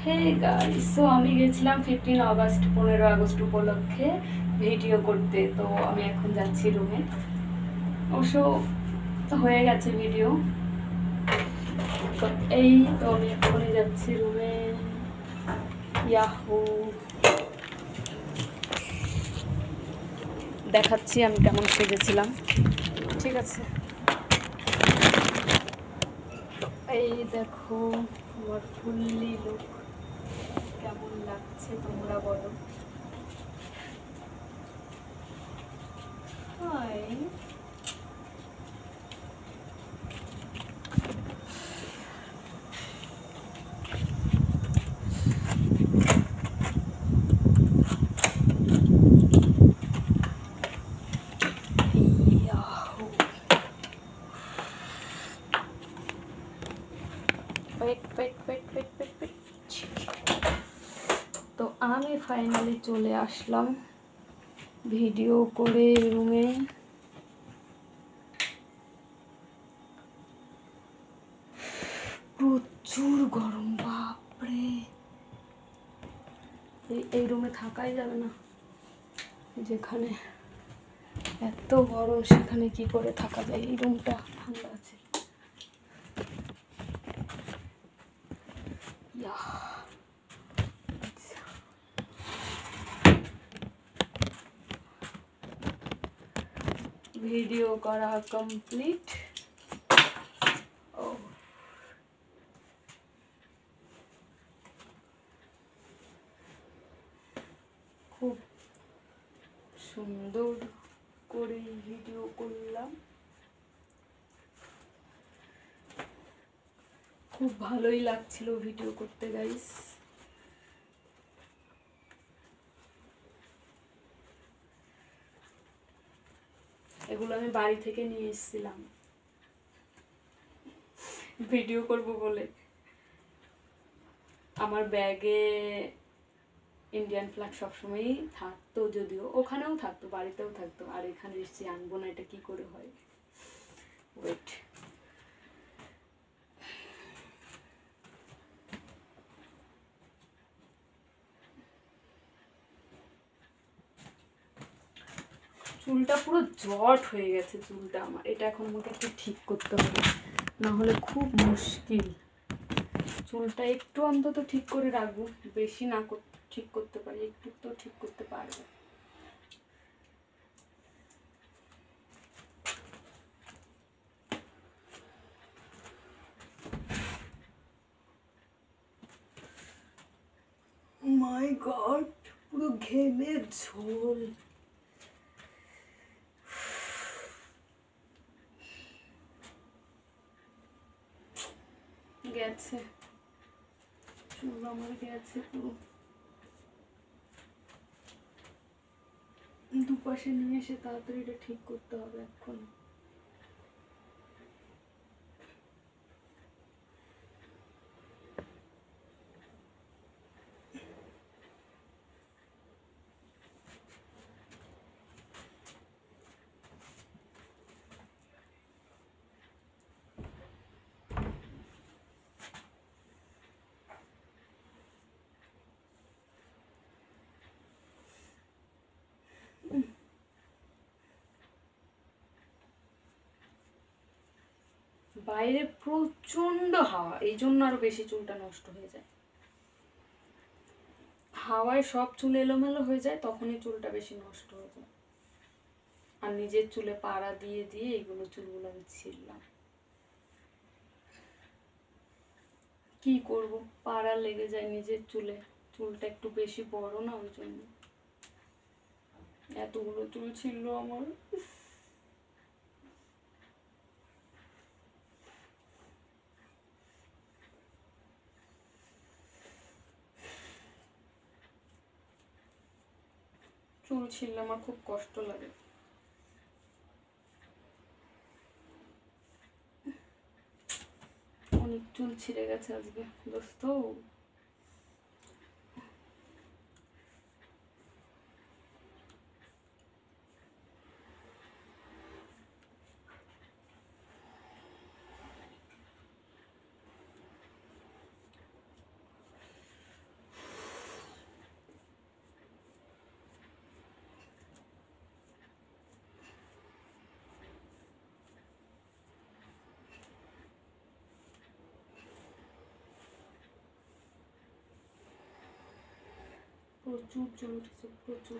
Hey guys, so আমি গেছিলাম 15 August উপলক্ষে ভিডিও করতে। তো আমি এখন যাচ্ছি রুমে। অবশ্য হয়ে গেছে ভিডিও। তো এই তো আমি এখনই যাচ্ছি রুমে। ইয়াহু, দেখাচ্ছি আমি কেমন সেজেছিলাম। ঠিক আছে, এই দেখো আমার ফুললি লুক। কেমন লাগছে তোমরা বলো। Hi, yahoo. তো আমি ফাইনালি চলে আসলাম ভিডিও করে রুমে। প্রচুর গরম, বাপরে। এই রুমে থাকাই যাবে না। যেখানে এত গরম সেখানে কি করে থাকা যায়? এই রুমটা ঠান্ডা আছে। ভিডিও করা কমপ্লিট। খুব সুন্দর করে ভিডিও করলাম। খুব ভালোই লাগছিল ভিডিও করতে গাইস। এগুলো আমি বাড়ি থেকে নিয়ে এসেছিলাম ভিডিও করব বলে। আমার ব্যাগে ইন্ডিয়ান ফ্ল্যাগ সবসময়ই থাকতো, যদিও ওখানেও থাকতো, বাড়িতেও থাকতো। আর এখানে এসেছি, আনবো না, এটা কি করে হয়? ওয়েট, চুলটা পুরো জট হয়ে গেছে। চুলটা আমার, এটা এখন আমাকে একটু ঠিক করতে হবে, না হলে খুব মুশকিল। চুলটা একটু অন্তত ঠিক করে রাখবো, বেশি না ঠিক করতে পারি, একটু তো ঠিক করতে পারবো। মাই গড, পুরো ঘেমে ঝোল। গেছে চুল আমার, গেছে পুরো। দুপাশে নিয়ে এসে তাড়াতাড়ি এটা ঠিক করতে হবে এখন। বাইরে প্রচন্ড হাওয়া, এই জন্য আরো বেশি চুলটা নষ্ট হয়ে যায়। হাওয়ায় সব চুল এলোমেলো হয়ে যায়, তখনই চুলটা বেশি নষ্ট হয়ে যায়। আর নিজের চুলে পাড়া দিয়ে দিয়ে এইগুলো চুলগুলো আমি ছিঁড়লাম। কি করব, পাড়া লেগে যায় নিজের চুলে। চুলটা একটু বেশি বড় না, ওই জন্য এতগুলো চুল ছিল আমার। চুল ছিঁড়লে আমার খুব কষ্ট লাগে। অনেক চুল ছিঁড়ে গেছে আজকে দোস্ত। প্রচুর চুল উঠেছে, প্রচুর।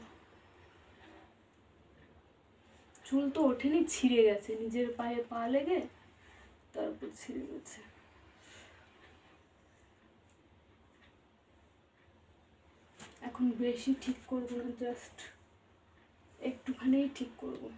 চুল তো ওঠেনি, ছিঁড়ে গেছে, নিজের পায়ে পা লেগে তারপর ছিঁড়ে গেছে। এখন বেশি ঠিক করবো না, জাস্ট একটুখানি ঠিক করবো।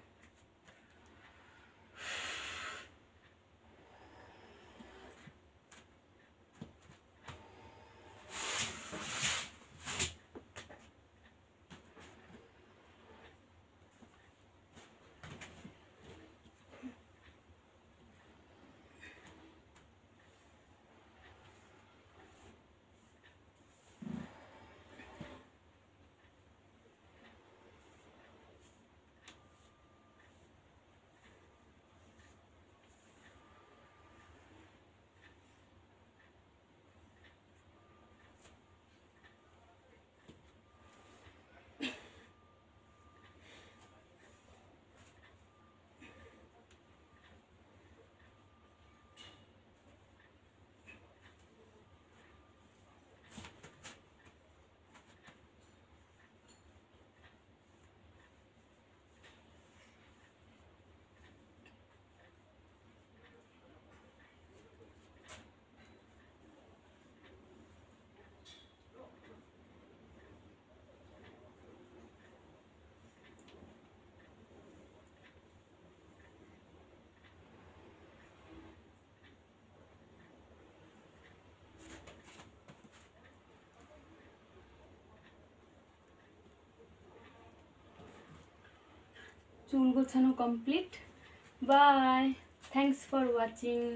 চুল গোছানো complete. Bye, thanks for watching.